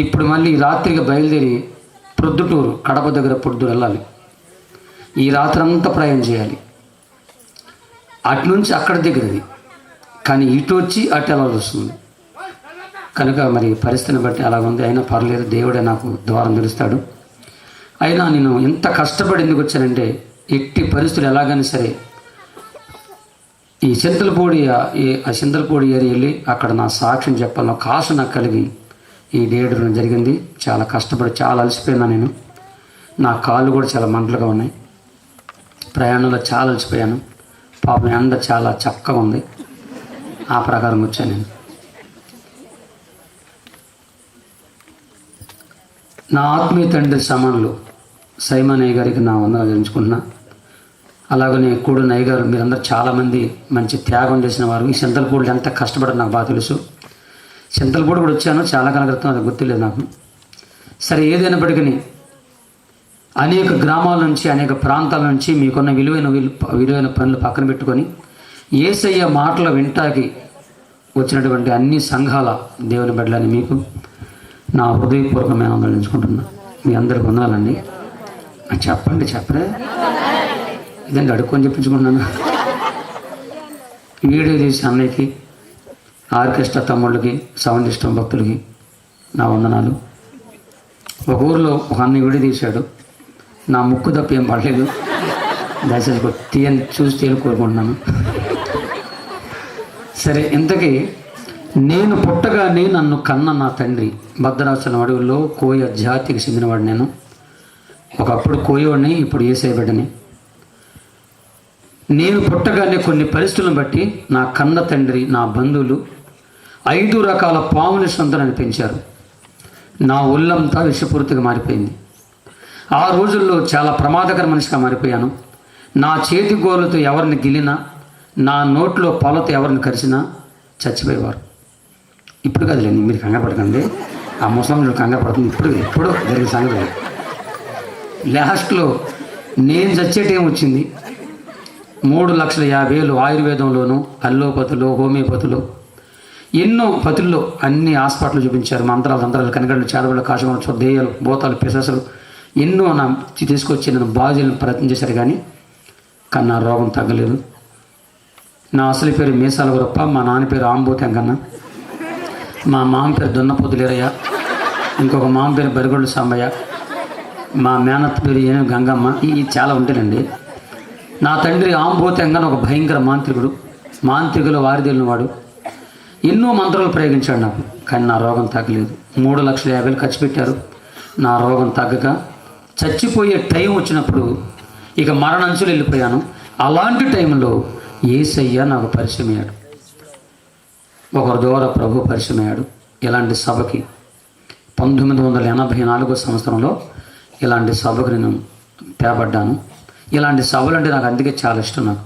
ఇప్పుడు మళ్ళీ రాత్రికి బయలుదేరి ప్రొద్దుటూరు, కడప దగ్గర ప్రొద్దుటూరు వెళ్ళాలి. ఈ రాత్రి అంతా ప్రయాణం చేయాలి. అటు నుంచి అక్కడ దగ్గరది, కానీ ఇటు వచ్చి అటు వెళ్ళాల్సి వస్తుంది. కనుక మరి పరిస్థితిని బట్టి అలా ఉంది. అయినా పర్లేదు, దేవుడే నాకు ద్వారం తెలుస్తాడు. అయినా నేను ఎంత కష్టపడి ఎందుకు వచ్చానంటే, ఎట్టి పరిస్థితులు ఎలాగైనా సరే ఈ చింతలపూడి ఏరియా వెళ్ళి అక్కడ నా సాక్ష్యం చెప్పాలని ఒక ఆశ నాకు కలిగి ఈ డేట్ జరిగింది. చాలా కష్టపడి చాలా అలసిపోయినా నేను. నా కాళ్ళు కూడా చాలా మంటలుగా ఉన్నాయి. ప్రయాణంలో చాలా అలసిపోయాను. పాపం ఎండ చాలా చక్కగా ఉంది. ఆ ప్రకారం వచ్చాను నేను. నా ఆత్మీయ తండ్రి సమానులు సైమనయ్య గారికి నా వందనాలు చెల్లించుకుంటున్నా. అలాగనే కూడునయ్య గారు, మీరందరూ చాలామంది మంచి త్యాగం చేసిన వారు. ఈ చింతలపూడిలో ఎంత కష్టపడదు నాకు బాగా తెలుసు. చింతలపూడి కూడా వచ్చాను చాలా కాలం క్రితం, అది గుర్తులేదు నాకు. సరే, ఏదైనప్పటికీ అనేక గ్రామాల నుంచి అనేక ప్రాంతాల నుంచి మీకున్న విలువైన పనులు పక్కన పెట్టుకొని యేసయ్య మాటలు వింటాకి వచ్చినటువంటి అన్ని సంఘాల దేవుని బిడ్డలని మీకు నా హృదయపూర్వకమైన వందలించుకుంటున్నా. మీ అందరికి వందనాలండి. చెప్పండి, చెప్పరే ఇదండి, అడుక్కొని చెప్పించుకుంటున్నాను. వీడియో తీసి అన్నయ్యకి, ఆర్కెస్ట్రా తమ్ముళ్ళకి, సౌండ్ సిస్టమ్ భక్తులకి నా వందనాలు. ఒక ఊరిలో ఒక అన్నయ్య వీడియో తీశాడు. నా ముక్కు తప్ప ఏం పడలేదు. దయచేసి తీయని చూసి తీయాలని కోరుకుంటున్నాను. సరే, ఇంతకీ నేను పుట్టగానే నన్ను కన్న నా తండ్రి భద్రాచలం అడవుల్లో కోయ జాతికి చెందినవాడు. నేను ఒకప్పుడు కోయవాడిని, ఇప్పుడు యేసయ్య బిడ్డని. నేను పుట్టగానే కొన్ని పరిస్థితులను బట్టి నా కన్న తండ్రి, నా బంధువులు 5 రకాల పాముల సంతనాన్ని పెంచారు. నా ఒళ్ళంతా విషపూర్తిగా మారిపోయింది. ఆ రోజుల్లో చాలా ప్రమాదకర మనిషిగా మారిపోయాను. నా చేతి గోళ్ళతో ఎవరిని గిలినా, నా నోట్లో పొలతో ఎవరిని కరిచినా చచ్చిపోయేవారు. ఇప్పుడు కదలేండి, మీరు కంగారు పడకండి. ఆ ముసలి కంగారు పడుతుంది. ఇప్పుడు జరిగిన సంగతి. లాస్ట్లో నేను చచ్చేటేం వచ్చింది. 3,50,000 ఆయుర్వేదంలోను, అల్లోపతులు, హోమియోపతులు, ఎన్నో పతుల్లో అన్ని హాస్పిటల్ చూపించారు. మంత్రాలు, తంత్రాలు, కనగడలు, చేదవులు, కాశమలు, దెయ్యాలు, భూతాలు, పిశాసులు ఎన్నో నా తీసుకొచ్చి నన్ను బాగు చేయాలని ప్రయత్నం చేశారు. కానీ నా రోగం తగ్గలేదు. నా అసలు పేరు మీసాల గురప్ప, మా నాన్న పేరు ఆంబోతి అంకన్న, మా మామ పేరు దున్నపోతులేరయ్య, ఇంకొక మామ పేరు బరిగొడ్డు సాంబయ్య, మా మేనత్త పేరు ఏమో గంగమ్మ. ఇవి చాలా ఉంటాయండి. నా తండ్రి ఆంబోతి అంకన్న ఒక భయంకర మాంత్రికులు వారిదేలిన వాడు. ఎన్నో మంత్రాలు ప్రయోగించాడు నాకు, కానీ నా రోగం తగ్గలేదు. 3,50,000 ఖర్చు పెట్టారు. నా రోగం తగ్గక చచ్చిపోయే టైం వచ్చినప్పుడు ఇక మరణంచులు వెళ్ళిపోయాను. అలాంటి టైంలో యేసయ్య నాకు పరిచయం అయ్యాడు. ఒకరి ద్వారా ప్రభు పరిచయం అయ్యాడు. ఇలాంటి సభకి 1984 సంవత్సరంలో ఇలాంటి సభకు నేను తేపడ్డాను. ఇలాంటి సభలు అంటే నాకు అందుకే చాలా ఇష్టం. నాకు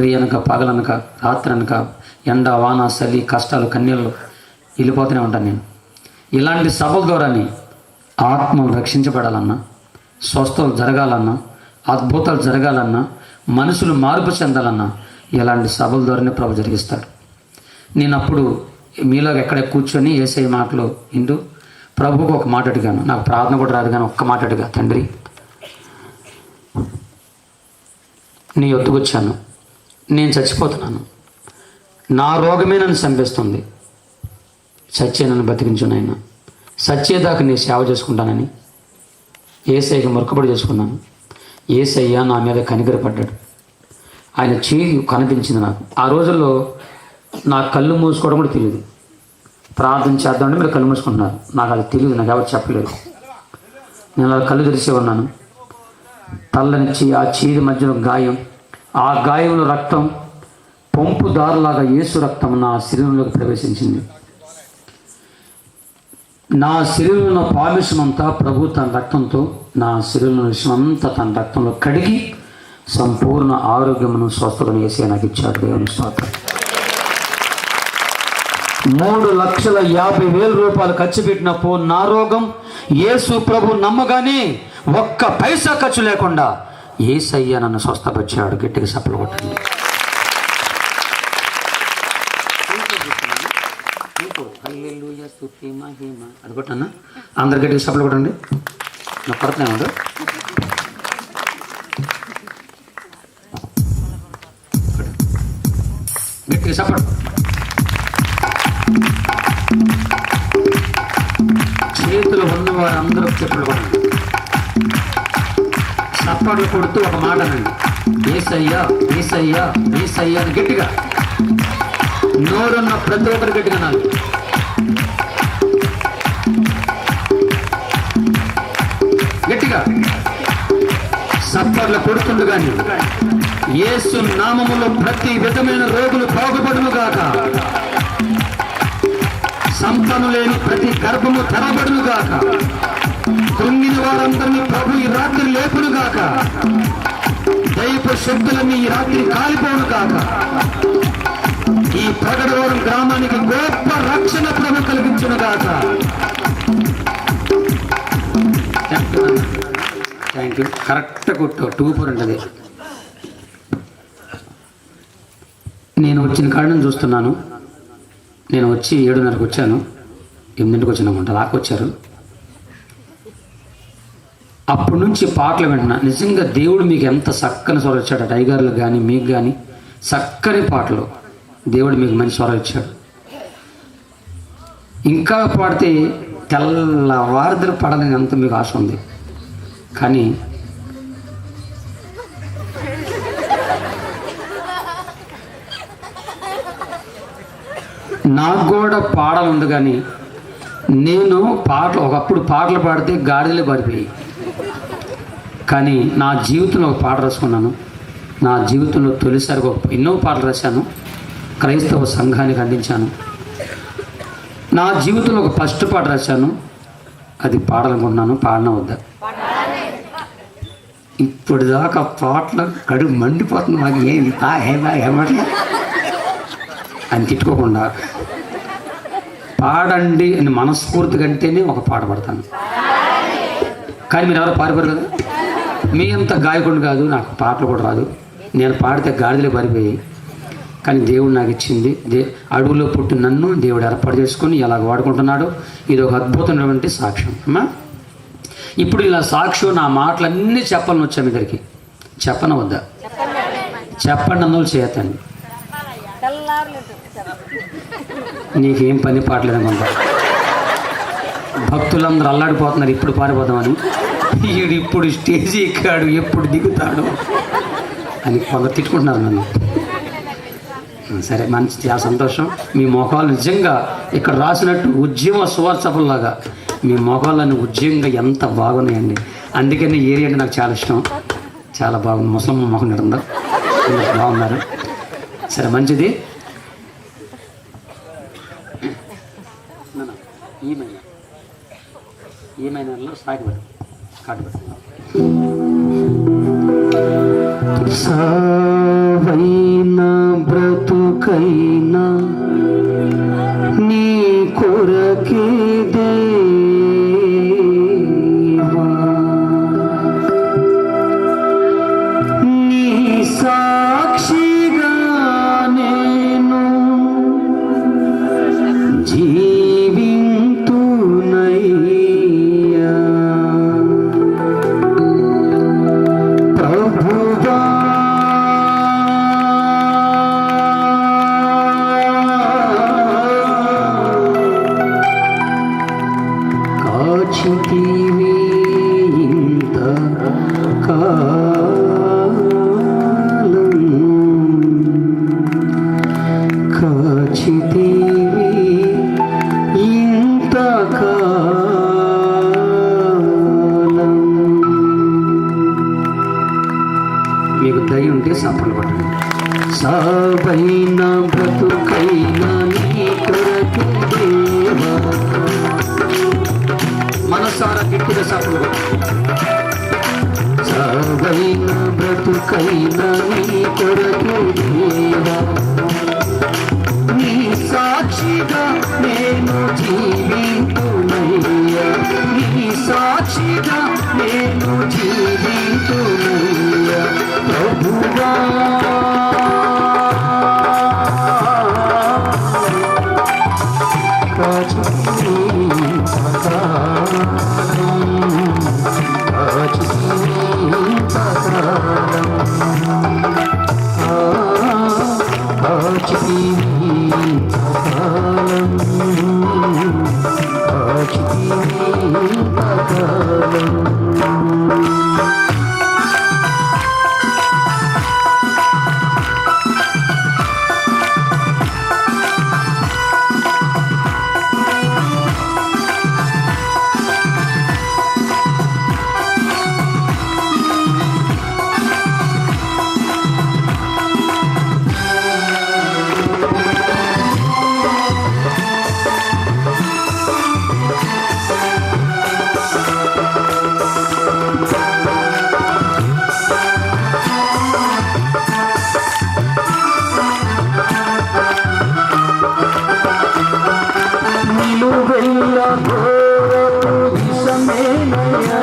రియనక, పగలనక, రాత్రి అనక, ఎండ, వాన, చలి, కష్టాలు, కన్నీళ్ళు వెళ్ళిపోతూనే ఉంటాను నేను. ఇలాంటి సభల ద్వారానే ఆత్మలు రక్షించబడాలన్నా, స్వస్థలు జరగాలన్నా, అద్భుతాలు జరగాలన్నా, మనుషులు మార్పు చెందాలన్నా ఇలాంటి సభల ద్వారానే ప్రభు జరిగిస్తాడు. నేను అప్పుడు మీలో ఎక్కడ కూర్చొని యేసయ్య మాటలు వింటూ ప్రభువుకు ఒక మాట అడిగాను. నాకు ప్రార్థన కూడా రాదు, కానీ ఒక్క మాట అడిగా, తండ్రి నీ యొద్దకు వచ్చాను, నేను చచ్చిపోతున్నాను, నా రోగమే నన్ను చంపేస్తుంది, సత్య నన్ను బతికించు నాయన, సత్యేదాకా నీ సేవ చేసుకుంటానని యేసయ్యకి మొక్కుబడి చేసుకున్నాను. యేసయ్య నా మీద కనికరపడ్డాడు. ఆయన చేయి కనిపించింది నాకు. ఆ రోజుల్లో నా కళ్ళు మూసుకోవడం కూడా తెలియదు. ప్రార్థన చేద్దామంటే మీరు కళ్ళు మూసుకుంటున్నారు, నాకు అది తెలియదు, నాకు ఎవరు చెప్పలేదు. నేను అలా కళ్ళు తెరిచే ఉన్నాను. తల్లనిచ్చి ఆ చేతి మధ్యలో గాయం, ఆ గాయంలో రక్తం పంపు దారులాగా యేసు రక్తం నా శరీరంలోకి ప్రవేశించింది. నా శరీరంలో పామిషమంతా ప్రభు తన రక్తంతో నా శరీరంలో విషమంతా తన రక్తంలో కడిగి సంపూర్ణ ఆరోగ్యమును స్వస్థతను వేసి నాకు ఇచ్చాడు. దేవుని స్తోత్రం. 3,50,000 రూపాయలు ఖర్చు పెట్టినప్పుడు నా రోగం యేసు ప్రభు నమ్మగానే ఒక్క పైసా ఖర్చు లేకుండా యేసయ్య నన్ను స్వస్థపరిచాడు. గట్టిగా చప్పట్లు కొట్టండి. హల్లెలూయా. స్తుతి మహిమ. అది కొట్టన్నా అందరు గట్టిగా సపోర్ట్ కొట్టండి. నాకు కొడుతున్నాడు గట్టిగా సపోర్ట్. చేతులు ఉన్నవారు అందరూ చెప్పులు కొట్టండి. సప్పట్లు కొడుతూ ఒక మాట అనండి, యేసయ్యా యేసయ్యా యేసయ్యా అని గట్టిగా. నోరున్న ప్రతి ఒక్కరు గట్టిగా నాలు. గట్టిగా సప్పర్లు కొడుతుండు కానీ యేసు నామములో ప్రతి విధమైన రోగులు బాగుపడును గాక, సంతానం లేని ప్రతి గర్భము తెరబడును గాక, కృంగిన వారందరినీ ప్రభు ఈ రాత్రి లేపును గాక, దైవ శక్తులన్నీ ఈ రాత్రి కాలిపోను గాక. ఈ ప్రగడవరం గ్రామానికి గొప్ప రక్షణ ప్రభు కలిగించును గాక. Thank you. కరెక్ట్ కొట్టు 2-4 ఉంటుంది. నేను వచ్చిన కారణం చూస్తున్నాను. నేను వచ్చి 7:30కి వచ్చాను, 8ంటికి వచ్చినామంట, లాక్కొచ్చారు. అప్పటి నుంచి పాటలు వింటున్నా. నిజంగా దేవుడు మీకు ఎంత చక్కని స్వరం ఇచ్చాడు. టైగర్లు కానీ మీకు కానీ చక్కని పాటలు దేవుడు మీకు మంచి స్వరం ఇచ్చాడు. ఇంకా పాడితే తెల్లవారుదలు పడాలని అంత మీకు ఆశ ఉంది. కానీ నాకు కూడా పాడాలి ఉంది. కానీ నేను ఒకప్పుడు పాటలు పాడితే గాడిదలే పారిపోయి. కానీ నా జీవితంలో ఒక పాట రాసుకున్నాను. నా జీవితంలో తొలిసారిగా ఎన్నో పాటలు రాశాను, క్రైస్తవ సంఘానికి అందించాను. నా జీవితంలో ఒక ఫస్ట్ పాట రాశాను, అది పాడాలనుకుంటున్నాను. పాడినా వద్దా? ఇప్పుడు దాకా పాటలు కడుగు మండిపోతుంది. నాకు ఏమట్లా అని తిట్టుకోకుండా పాడండి అని మనస్ఫూర్తిగా అంటేనే ఒక పాట పడతాను. కానీ మీరు ఎవరు పారిపోరు కదా. మీ అంత గాయకుడు కాదు, నాకు పాటలు కూడా రాదు. నేను పాడితే గాడిదలే పారిపోయి. కానీ దేవుడు నాకు ఇచ్చింది. అడవులో పుట్టి నన్ను దేవుడు ఏర్పాటు చేసుకొని ఎలాగ వాడుకుంటున్నాడు. ఇది ఒక అద్భుతమైనటువంటి సాక్ష్యం అమ్మా. ఇప్పుడు ఇలా సాక్ష్యం నా మాటలన్నీ చెప్పాలని వచ్చా మీ దగ్గరికి. చెప్పన వద్దా? చెప్పండి అన్నోళ్ళు చేయతండి. నీకేం పని పాటలేదు అనుకుంటా. భక్తులందరూ అల్లాడిపోతున్నారు ఇప్పుడు పారిపోతామని. వీడు ఇప్పుడు స్టేజీ ఎక్కాడు, ఎప్పుడు దిగుతాడు అని కొందరు తిట్టుకుంటున్నారు నన్ను. సరే, మంచి చాలా సంతోషం. మీ మొఖాలు నిజంగా ఇక్కడ రాసినట్టు ఉద్యమ సువార్చపుల్లాగా మీ మొఖాలన్నీ ఉద్యమంగా ఎంత బాగున్నాయండి. అందుకని ఏరియా అంటే నాకు చాలా ఇష్టం. చాలా బాగుంది. ముసలమ్మ మొహం నిండా బాగున్నారు. సరే, మంచిది. ఏమైనా సాగి పెట్టు, కాటు పెట్టు. సావైనా బ్రతుకైనా నీ కొరకే దేవా, నీ సాక్షిగా నేను జీవింతునయ్యా. ప్రభువా కాచితివి ఇంత కాలం, కాచితివి ఇంత కాలం. మీకు దయ ఉంటే సఫలం పట్టండి. సావైనా బ్రతుకైనా నీ కొరకు దేవా, మనసారా గట్టిగా సఫలం. సావైనా బ్రతుకైనా నీ కొరకు దేవా, నీ సాక్షిగా నేను జీవింతునయ్యా, నీ సాక్షిగా నేను జీవింతునయ్యా. ప్రభువా కాచి ఘోరపు విషమేనయ్యా,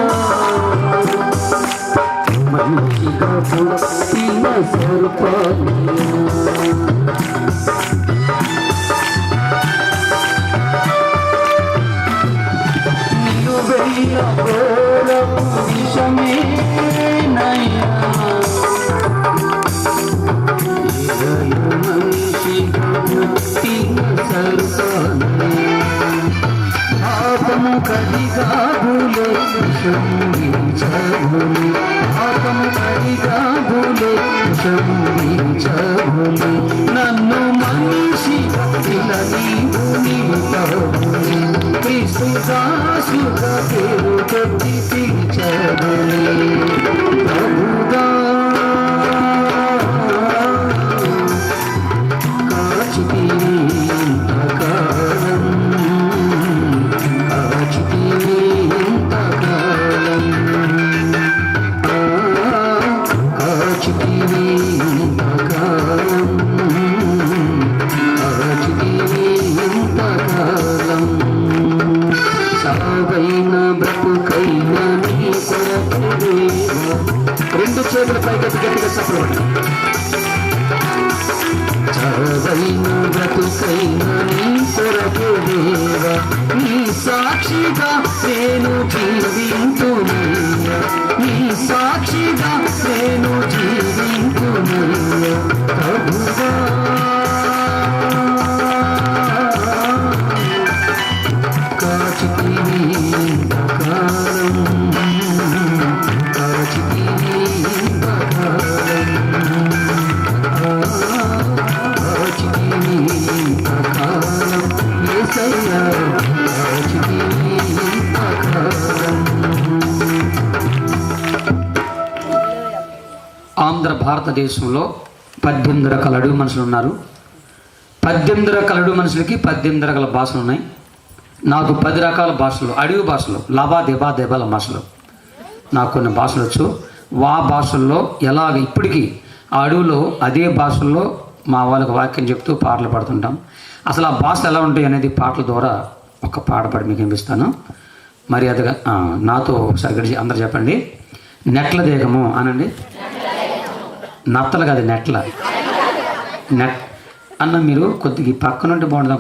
మనిషిగా పుట్టిన సర్పమయ్యా. నిలువెల్ల ఘోరపు విషమేనయ్యా, మనిషిగా పుట్టిన సర్పమయ్యా. పాపము కడిగాబులే విషమించబులే, పాపము కడిగాబులే విషమించబులే. నన్ను మనిషి ఇలా నీవు నిలుపబులే, క్రీస్తు దాసుగా పేరు పెట్టి పిలిచబులే. ప్రభుగా కాచితిని ఇంతకాలం, కాచితిని ఇంతకాలం, కాచితిని ఇంతకాలం, కాచితిని ఇంతకాలం. సాగైన బ్రతుకైన నీ కొరకు దేవా. రెండు చేతుల పైకెత్తి గట్టిగా చెప్పండి. సాగైన బ్రతుకైన నీ కొరకు దేవా, నీ సాక్షిగా నేను జీవింతునయ్యా, నీ సాక్షిగా నేను జీవింతునయ్యా. ప్రభువా కాచితిని ఇంతకాలం, కాచితిని ఇంతకాలం, కాచితిని ఇంతకాలం, యేసయ్యా కాచితిని ఇంతకాలం. ఆంధ్ర భారతదేశంలో 18 రకాల అడవి మనుషులు ఉన్నారు. 18 రకాల అడవి మనుషులకి 18 రకాల భాషలు ఉన్నాయి. నాకు 10 రకాల భాషలు, అడవి భాషలు, దేబాల భాషలు, నాకు కొన్ని భాషలు వచ్చు. భాషల్లో ఎలాగ ఇప్పటికీ ఆ అడవిలో అదే భాషల్లో మా వాళ్ళకి వాక్యం చెప్తూ పాటలు పాడుతుంటాం. అసలు ఆ భాషలు ఎలా ఉంటాయి అనేది పాటల ద్వారా ఒక పాట పాడి మీకు వినిపిస్తాను. మర్యాదగా నాతో ఒకసారి అందరు చెప్పండి. నెట్ల దేగము అనండి. నత్తలు కాదు, నెట్ల నెట్ అన్న. మీరు కొద్దిగా పక్కనుంటే బాగుండదా?